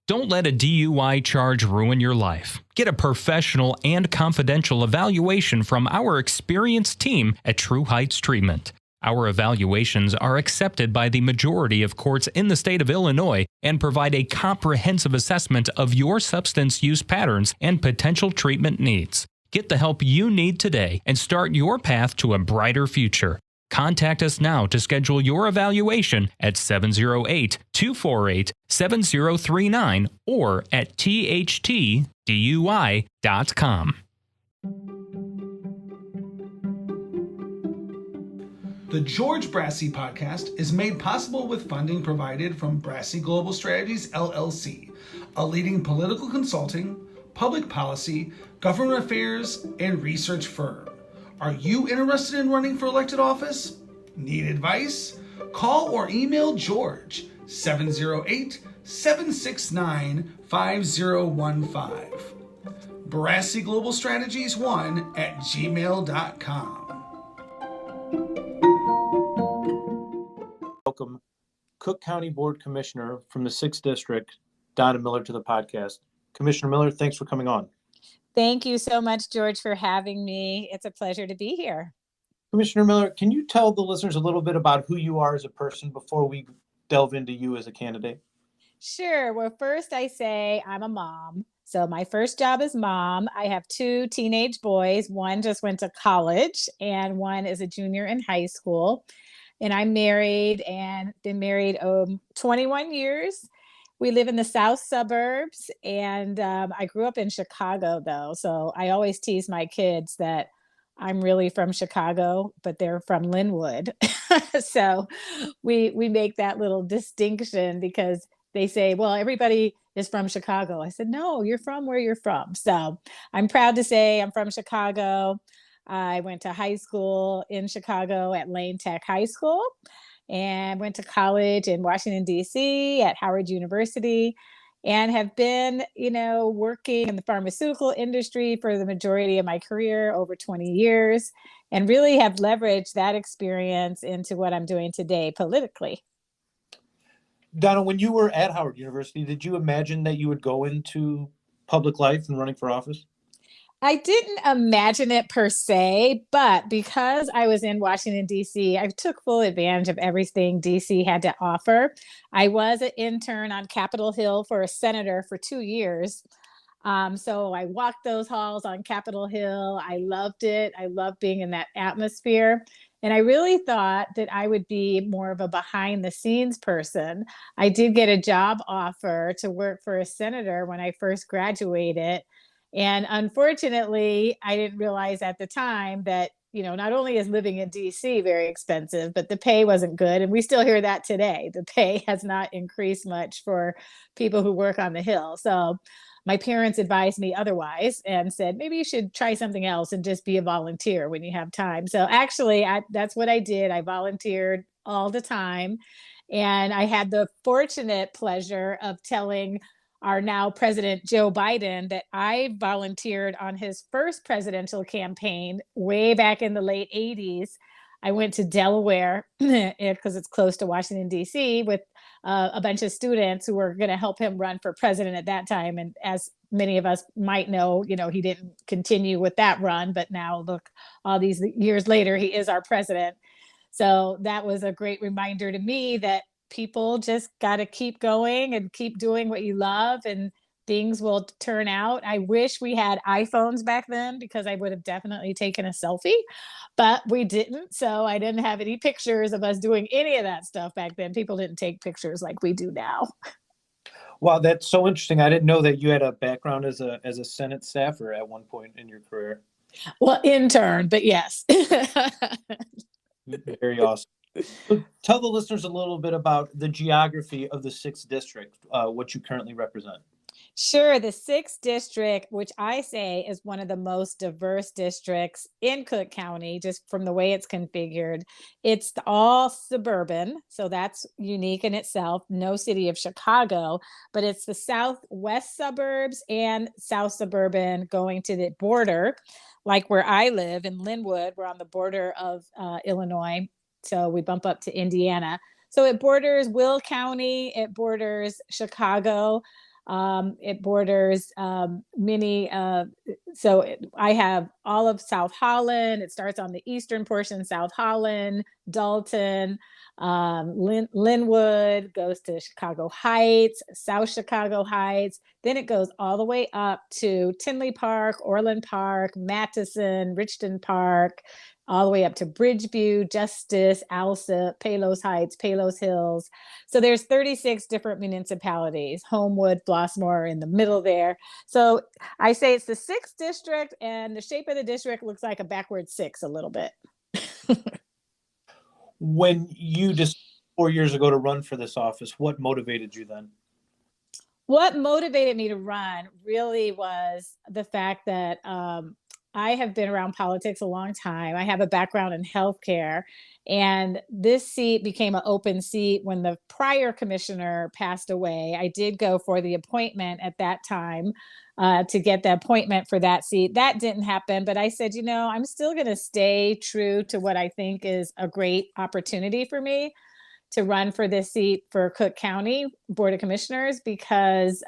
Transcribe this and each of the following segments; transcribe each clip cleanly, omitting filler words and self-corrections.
Don't let a DUI charge ruin your life. Get a professional and confidential evaluation from our experienced team at True Heights Treatment. Our evaluations are accepted by the majority of courts in the state of Illinois and provide a comprehensive assessment of your substance use patterns and potential treatment needs. Get the help you need today and start your path to a brighter future. Contact us now to schedule your evaluation at 708-248-7039 or at thtdui.com. The George Brassey podcast is made possible with funding provided from Brassey Global Strategies, LLC, a leading political consulting, public policy, government affairs, and research firm. Are you interested in running for elected office? Need advice? Call or email George, 708-769-5015. Brassey Global Strategies 1 at gmail.com. Welcome Cook County Board Commissioner from the 6th District, Donna Miller, to the podcast. Commissioner Miller, thanks for coming on. Thank you so much, George, for having me. It's a pleasure to be here. Commissioner Miller, can you tell the listeners a little bit about who you are as a person before we delve into you as a candidate? Sure. Well, first I say I'm a mom. So my first job is mom. I have 2 teenage boys. One just went to college and one is a junior in high school. And I'm married and been married 21 years. We live in the south suburbs, and I grew up in Chicago, though. So I always tease my kids that I'm really from Chicago, but they're from Linwood. So we make that little distinction because they say, well, everybody is from Chicago. I said, no, you're from where you're from. So I'm proud to say I'm from Chicago. I went to high school in Chicago at Lane Tech High School. And went to college in Washington, D.C. at Howard University, and have been, working in the pharmaceutical industry for the majority of my career, over 20 years, and really have leveraged that experience into what I'm doing today politically. Donna, when you were at Howard University, did you imagine that you would go into public life and running for office? I didn't imagine it per se, but because I was in Washington, D.C., I took full advantage of everything D.C. had to offer. I was an intern on Capitol Hill for a senator for 2 years. So I walked those halls on Capitol Hill. I loved it. I loved being in that atmosphere. And I really thought that I would be more of a behind the scenes person. I did get a job offer to work for a senator when I first graduated. And unfortunately, I didn't realize at the time that, not only is living in DC very expensive, but the pay wasn't good. And we still hear that today. The pay has not increased much for people who work on the Hill. So my parents advised me otherwise and said, maybe you should try something else and just be a volunteer when you have time. So actually, that's what I did. I volunteered all the time. And I had the fortunate pleasure of telling our now President Joe Biden that I volunteered on his first presidential campaign way back in the late 80s. I went to Delaware because it's close to Washington, D.C. with a bunch of students who were going to help him run for president at that time. And as many of us might know, he didn't continue with that run. But now, look, all these years later, he is our president. So that was a great reminder to me that people just got to keep going and keep doing what you love and things will turn out. I wish we had iPhones back then because I would have definitely taken a selfie, but we didn't. So I didn't have any pictures of us doing any of that stuff back then. People didn't take pictures like we do now. Wow, that's so interesting. I didn't know that you had a background as a Senate staffer at one point in your career. Well, intern, but yes. Very awesome. So tell the listeners a little bit about the geography of the 6th District, what you currently represent. Sure. The 6th District, which I say is one of the most diverse districts in Cook County, just from the way it's configured. It's all suburban, so that's unique in itself. No city of Chicago, but it's the southwest suburbs and south suburban going to the border, like where I live in Linwood. We're on the border of Illinois. So we bump up to Indiana. So it borders Will County. It borders Chicago. It borders many, I have all of South Holland. It starts on the eastern portion, South Holland, Dalton, Linwood, goes to Chicago Heights, South Chicago Heights. Then it goes all the way up to Tinley Park, Orland Park, Mattison, Richton Park, all the way up to Bridgeview, Justice, Alsip, Palos Heights, Palos Hills. So there's 36 different municipalities. Homewood, Flossmoor in the middle there. So I say it's the 6th district, and the shape of the district looks like a backward 6 a little bit. When you just 4 years ago to run for this office, what motivated you then? What motivated me to run really was the fact that I have been around politics a long time. I have a background in healthcare, and this seat became an open seat when the prior commissioner passed away. I did go for the appointment at that time to get the appointment for that seat. That didn't happen, but I said, I'm still going to stay true to what I think is a great opportunity for me to run for this seat for Cook County Board of Commissioners, because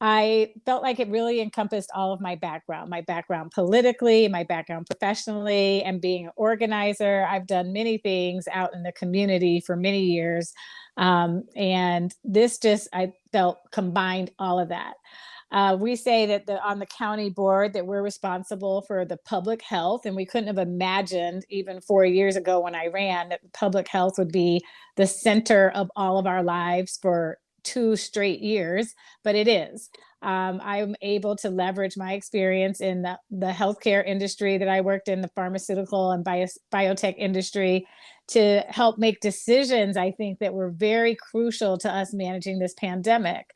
I felt like it really encompassed all of my background politically, my background professionally, and being an organizer. I've done many things out in the community for many years. And this I felt combined all of that. We say that on the county board that we're responsible for the public health, and we couldn't have imagined even 4 years ago when I ran that public health would be the center of all of our lives for 2 straight years, but it is. I'm able to leverage my experience in the healthcare industry that I worked in, the pharmaceutical and biotech industry, to help make decisions, I think, that were very crucial to us managing this pandemic.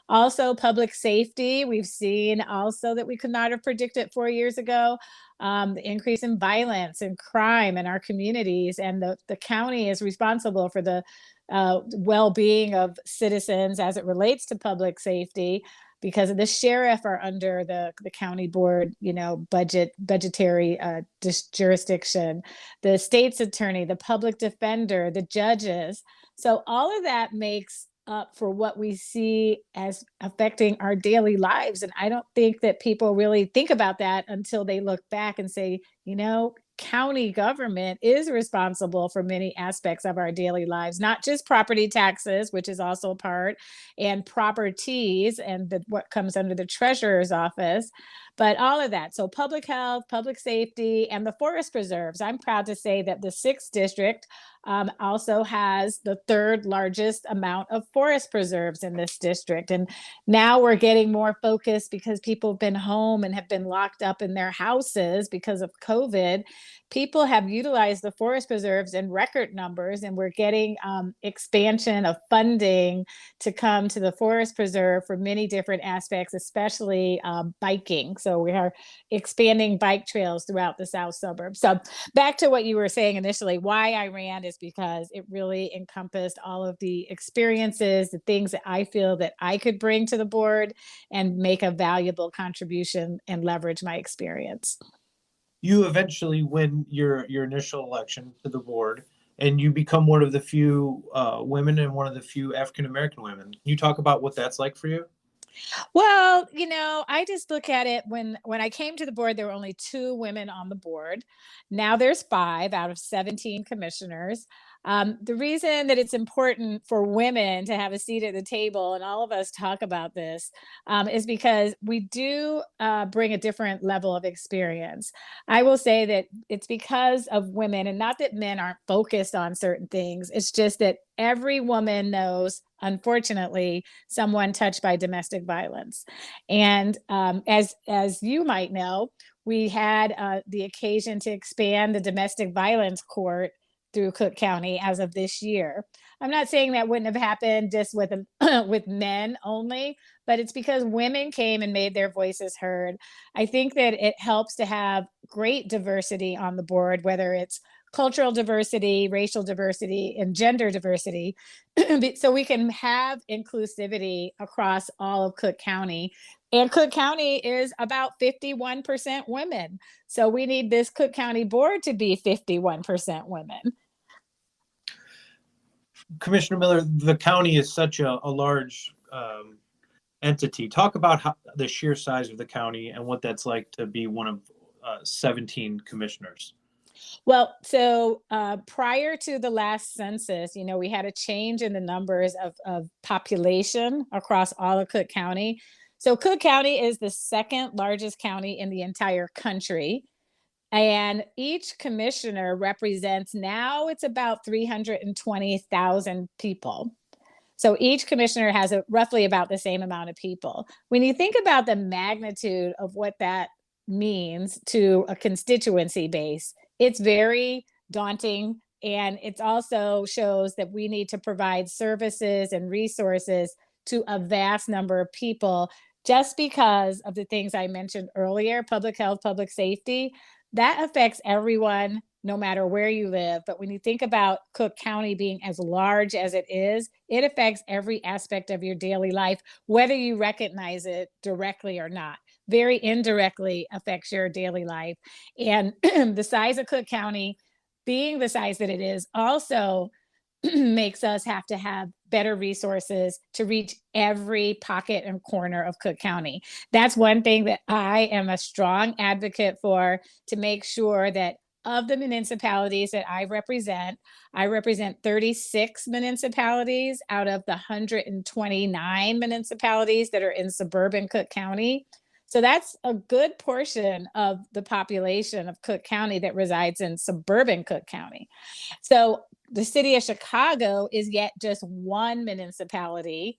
Also, public safety. We've seen also that we could not have predicted 4 years ago, the increase in violence and crime in our communities. And the county is responsible for the well-being of citizens as it relates to public safety, because the sheriff are under the county board, budgetary jurisdiction, the state's attorney, the public defender, the judges. So all of that makes up for what we see as affecting our daily lives. And I don't think that people really think about that until they look back and say, county government is responsible for many aspects of our daily lives, not just property taxes, which is also a part, and properties, and what comes under the treasurer's office, but all of that. So public health, public safety, and the forest preserves. I'm proud to say that the 6th district also has the 3rd largest amount of forest preserves in this district. And now we're getting more focused because people have been home and have been locked up in their houses because of COVID. People have utilized the forest preserves in record numbers, and we're getting expansion of funding to come to the forest preserve for many different aspects, especially biking. So we are expanding bike trails throughout the south suburbs. So back to what you were saying initially, why I ran is because it really encompassed all of the experiences, the things that I feel that I could bring to the board and make a valuable contribution and leverage my experience. You eventually win your initial election to the board, and you become one of the few women and one of the few African-American women. Can you talk about what that's like for you? Well, I just look at it when I came to the board, there were only 2 women on the board. Now there's 5 out of 17 commissioners. The reason that it's important for women to have a seat at the table, and all of us talk about this, is because we do bring a different level of experience. I will say that it's because of women, and not that men aren't focused on certain things. It's just that every woman knows, unfortunately, someone touched by domestic violence. And as you might know, we had the occasion to expand the domestic violence court through Cook County as of this year. I'm not saying that wouldn't have happened just with with men only, but it's because women came and made their voices heard. I think that it helps to have great diversity on the board, whether it's cultural diversity, racial diversity, and gender diversity, so we can have inclusivity across all of Cook County. And Cook County is about 51% women. So we need this Cook County board to be 51% women. Commissioner Miller, the county is such a large entity. Talk about how the sheer size of the county and what that's like to be one of 17 commissioners. Well, so prior to the last census, we had a change in the numbers of population across all of Cook County. So Cook County is the second largest county in the entire country. And each commissioner represents, now it's about 320,000 people. So each commissioner has roughly about the same amount of people. When you think about the magnitude of what that means to a constituency base, it's very daunting. And it also shows that we need to provide services and resources to a vast number of people just because of the things I mentioned earlier: public health, public safety. That affects everyone, no matter where you live. But when you think about Cook County being as large as it is, it affects every aspect of your daily life, whether you recognize it directly or not. Very indirectly affects your daily life. And the size of Cook County, being the size that it is, also makes us have to have better resources to reach every pocket and corner of Cook County. That's one thing that I am a strong advocate for, to make sure that of the municipalities that I represent 36 municipalities out of the 129 municipalities that are in suburban Cook County. So that's a good portion of the population of Cook County that resides in suburban Cook County. So the city of Chicago is yet just one municipality,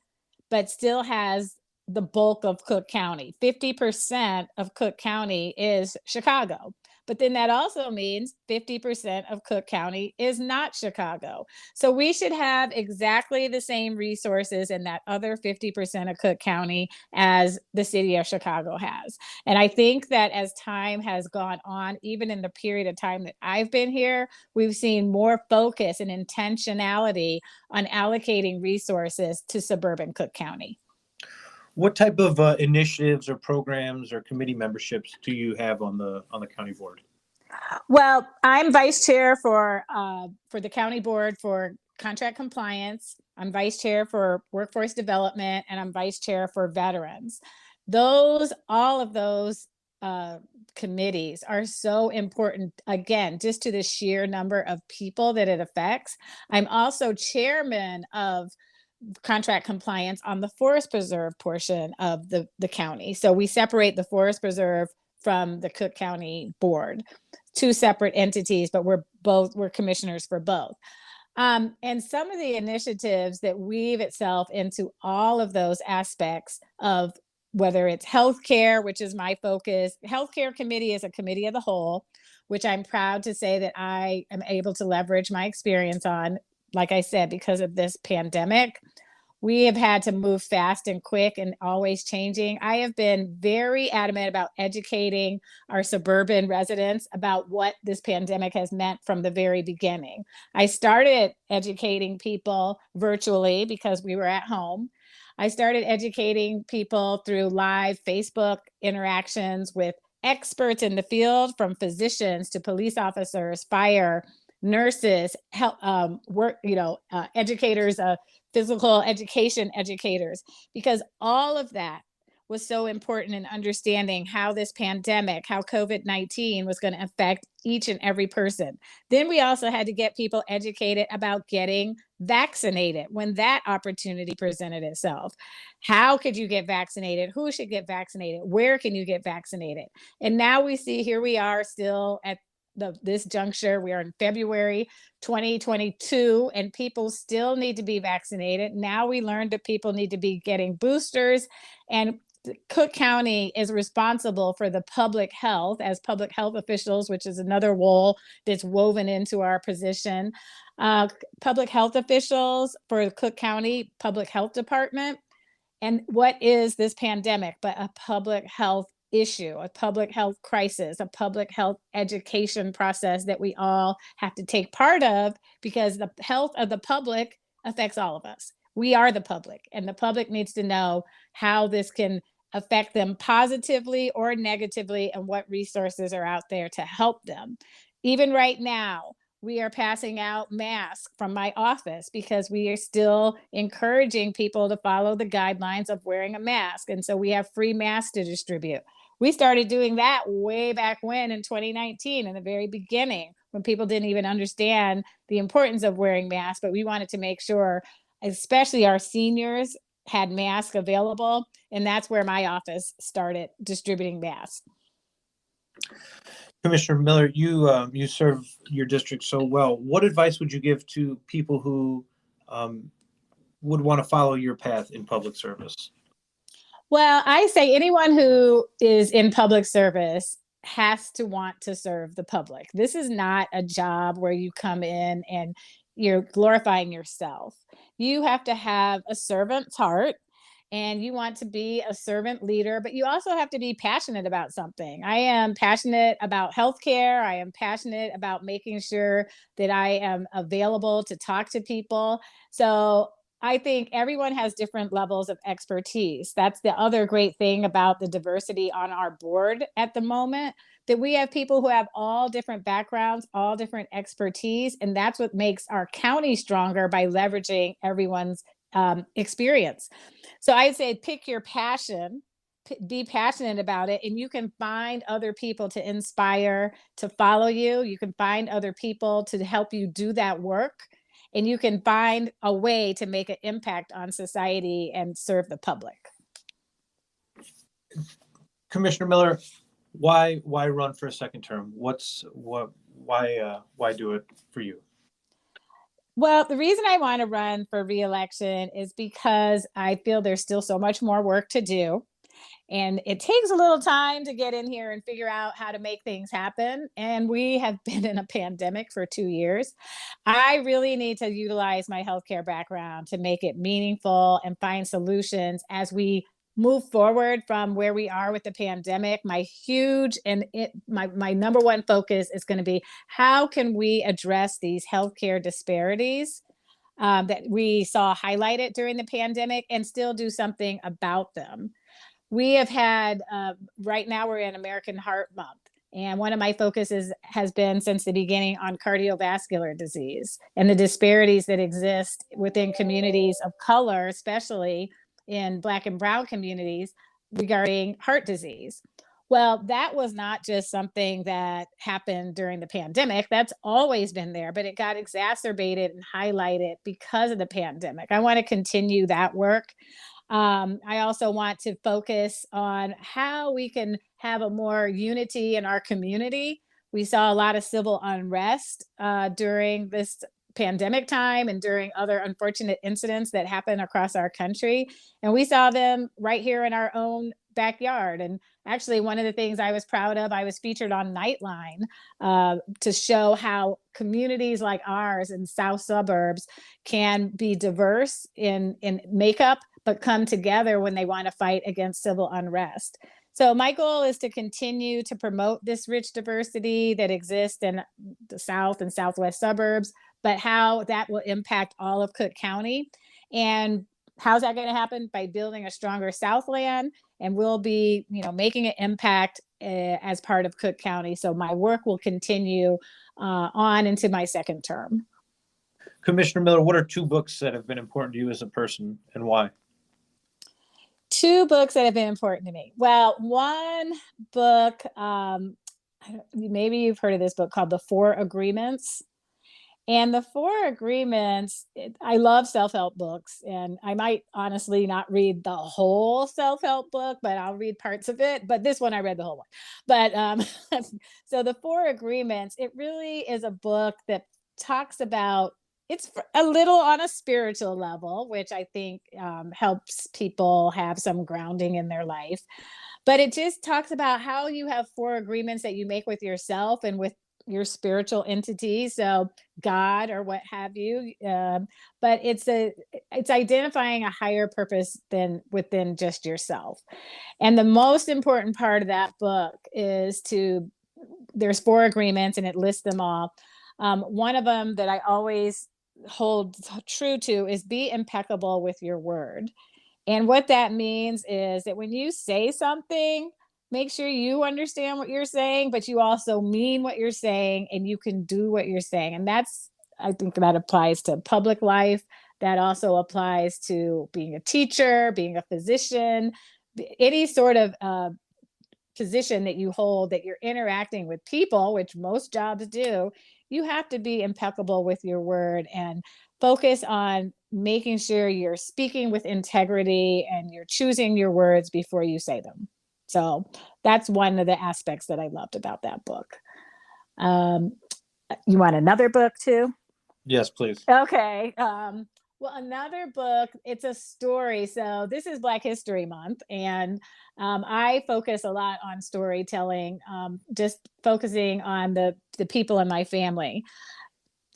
but still has the bulk of Cook County. 50% of Cook County is Chicago. But then that also means 50% of Cook County is not Chicago. So we should have exactly the same resources in that other 50% of Cook County as the city of Chicago has. And I think that as time has gone on, even in the period of time that I've been here, we've seen more focus and intentionality on allocating resources to suburban Cook County. What type of initiatives or programs or committee memberships do you have on the county board? Well, I'm vice chair for the county board for contract compliance. I'm vice chair for workforce development, and I'm vice chair for veterans. All of those committees are so important, again, just to the sheer number of people that it affects. I'm also chairman of contract compliance on the forest preserve portion of the county. So we separate the forest preserve from the Cook County board, two separate entities, but we're commissioners for both. And some of the initiatives that weave itself into all of those aspects of, whether it's healthcare, which is my focus. Healthcare committee is a committee of the whole, which I'm proud to say that I am able to leverage my experience on. Like I said, because of this pandemic, we have had to move fast and quick and always changing. I have been very adamant about educating our suburban residents about what this pandemic has meant from the very beginning. I started educating people virtually because we were at home. I started educating people through live Facebook interactions with experts in the field, from physicians to police officers, fire, nurses, educators, physical education educators, because all of that was so important in understanding how this pandemic, how COVID-19 was going to affect each and every person. Then we also had to get people educated about getting vaccinated when that opportunity presented itself. How could you get vaccinated? Who should get vaccinated? Where can you get vaccinated? And now we see, here we are still at this juncture. We are in February 2022, and people still need to be vaccinated. Now we learned that people need to be getting boosters, and Cook County is responsible for the public health as public health officials, which is another role that's woven into our position. Public health officials for Cook County Public Health Department. And what is this pandemic but a public health issue, a public health crisis, a public health education process that we all have to take part of, because the health of the public affects all of us. We are the public, and the public needs to know how this can affect them positively or negatively, and what resources are out there to help them. Even right now, we are passing out masks from my office because we are still encouraging people to follow the guidelines of wearing a mask. And so we have free masks to distribute. We started doing that way back when in 2019, in the very beginning, when people didn't even understand the importance of wearing masks. But we wanted to make sure, especially our seniors, had masks available. And that's where my office started distributing masks. Commissioner Miller, you serve your district so well. What advice would you give to people who would want to follow your path in public service? Well, I say anyone who is in public service has to want to serve the public. This is not a job where you come in and you're glorifying yourself. You have to have a servant's heart, and you want to be a servant leader, but you also have to be passionate about something. I am passionate about healthcare. I am passionate about making sure that I am available to talk to people. So I think everyone has different levels of expertise. That's the other great thing about the diversity on our board at the moment, that we have people who have all different backgrounds, all different expertise, and that's what makes our county stronger, by leveraging everyone's experience. So I'd say pick your passion, be passionate about it, and you can find other people to inspire, to follow you. You can find other people to help you do that work, and you can find a way to make an impact on society and serve the public. Commissioner Miller, why run for a second term? Why do it for you? Well, the reason I want to run for reelection is because I feel there's still so much more work to do. And it takes a little time to get in here and figure out how to make things happen. And we have been in a pandemic for 2 years. I really need to utilize my healthcare background to make it meaningful and find solutions as we move forward from where we are with the pandemic. My number one focus is going to be, how can we address these healthcare disparities that we saw highlighted during the pandemic, and still do something about them. We have had, right now we're in American Heart Month. And one of my focuses has been since the beginning on cardiovascular disease and the disparities that exist within communities of color, especially in Black and Brown communities, regarding heart disease. Well, that was not just something that happened during the pandemic. That's always been there, but it got exacerbated and highlighted because of the pandemic. I want to continue that work. I also want to focus on how we can have a more unity in our community. We saw a lot of civil unrest during this pandemic time and during other unfortunate incidents that happen across our country. And we saw them right here in our own backyard. And actually, one of the things I was proud of, I was featured on Nightline to show how communities like ours in South suburbs can be diverse in makeup, but come together when they want to fight against civil unrest. So my goal is to continue to promote this rich diversity that exists in the South and Southwest suburbs, but how that will impact all of Cook County. And how's that going to happen? By building a stronger Southland, and we'll be, making an impact as part of Cook County. So my work will continue on into my second term. Commissioner Miller, what are 2 books that have been important to you as a person, and why? 2 books that have been important to me. Well, one book, maybe you've heard of this book, called The 4 Agreements. And The 4 Agreements, I love self-help books, and I might honestly not read the whole self-help book, but I'll read parts of it. But this one, I read the whole one. But so The 4 Agreements, it really is a book that talks about, it's a little on a spiritual level, which I think helps people have some grounding in their life. But it just talks about how you have 4 agreements that you make with yourself and with your spiritual entity, so God or what have you. But it's identifying a higher purpose than within just yourself. And the most important part of that book is there's 4 agreements, and it lists them all. One of them that I always hold true to is be impeccable with your word. And what that means is that when you say something, make sure you understand what you're saying, but you also mean what you're saying and you can do what you're saying. And I think that applies to public life. That also applies to being a teacher, being a physician, any sort of position that you hold, that you're interacting with people, which most jobs do. You have to be impeccable with your word and focus on making sure you're speaking with integrity and you're choosing your words before you say them. So that's one of the aspects that I loved about that book. You want another book too? Yes, please. Okay. Well, another book, it's a story. So this is Black History Month, and I focus a lot on storytelling, just focusing on the people in my family.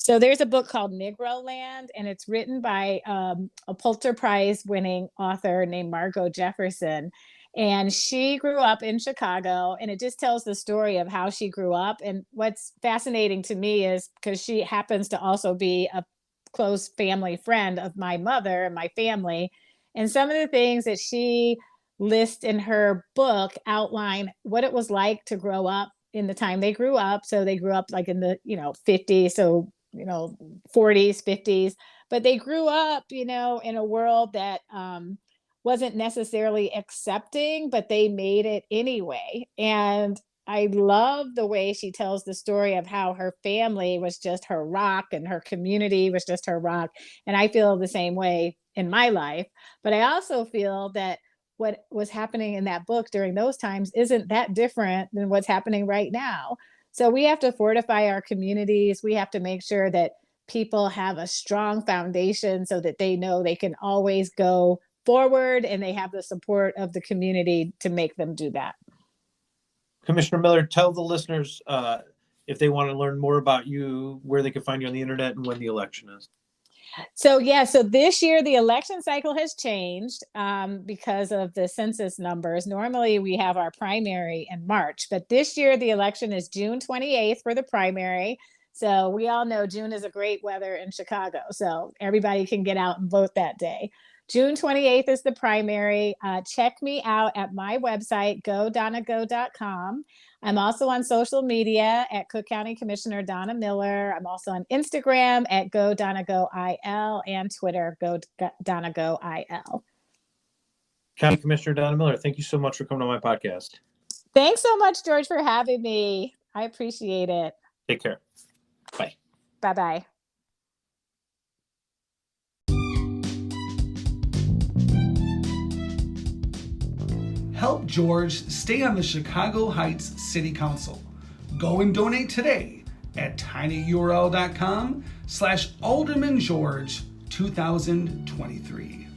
So there's a book called Negro Land, and it's written by a Pulitzer Prize winning author named Margot Jefferson. And she grew up in Chicago, and it just tells the story of how she grew up. And what's fascinating to me is because she happens to also be a close family friend of my mother and my family. And some of the things that she lists in her book outline what it was like to grow up in the time they grew up. So they grew up like in the, 50s. So, 40s, 50s, but they grew up, in a world that wasn't necessarily accepting, but they made it anyway. And I love the way she tells the story of how her family was just her rock and her community was just her rock. And I feel the same way in my life. But I also feel that what was happening in that book during those times isn't that different than what's happening right now. So we have to fortify our communities. We have to make sure that people have a strong foundation so that they know they can always go forward and they have the support of the community to make them do that. Commissioner Miller, tell the listeners if they want to learn more about you, where they can find you on the internet and when the election is. So this year the election cycle has changed because of the census numbers. Normally we have our primary in March, but this year the election is June 28th for the primary. So we all know June is a great weather in Chicago, so everybody can get out and vote that day. June 28th is the primary. Check me out at my website, godonnago.com. I'm also on social media at Cook County Commissioner Donna Miller. I'm also on Instagram at godonnagoil and Twitter, godonnagoil. County Commissioner Donna Miller, thank you so much for coming on my podcast. Thanks so much, George, for having me. I appreciate it. Take care. Bye. Bye-bye. Help George stay on the Chicago Heights City Council. Go and donate today at tinyurl.com/AldermanGeorge 2023.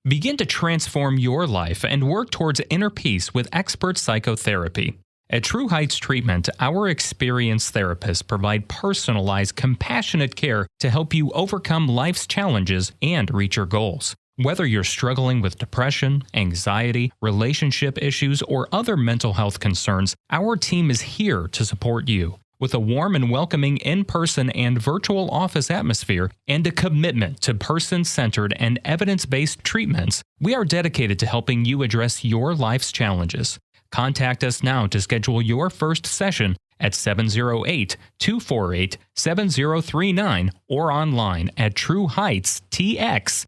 Begin to transform your life and work towards inner peace with expert psychotherapy. At True Heights Treatment, our experienced therapists provide personalized, compassionate care to help you overcome life's challenges and reach your goals. Whether you're struggling with depression, anxiety, relationship issues, or other mental health concerns, our team is here to support you. With a warm and welcoming in-person and virtual office atmosphere and a commitment to person-centered and evidence-based treatments, we are dedicated to helping you address your life's challenges. Contact us now to schedule your first session at 708-248-7039 or online at trueheightstx.com.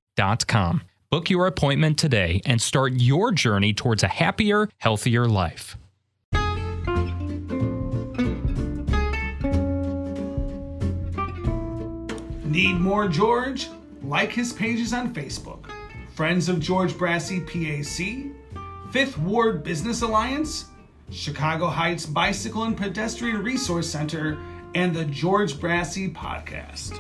Book your appointment today and start your journey towards a happier, healthier life. Need more George? Like his pages on Facebook. Friends of George Brassey PAC, Fifth Ward Business Alliance, Chicago Heights Bicycle and Pedestrian Resource Center, and the George Brassey Podcast.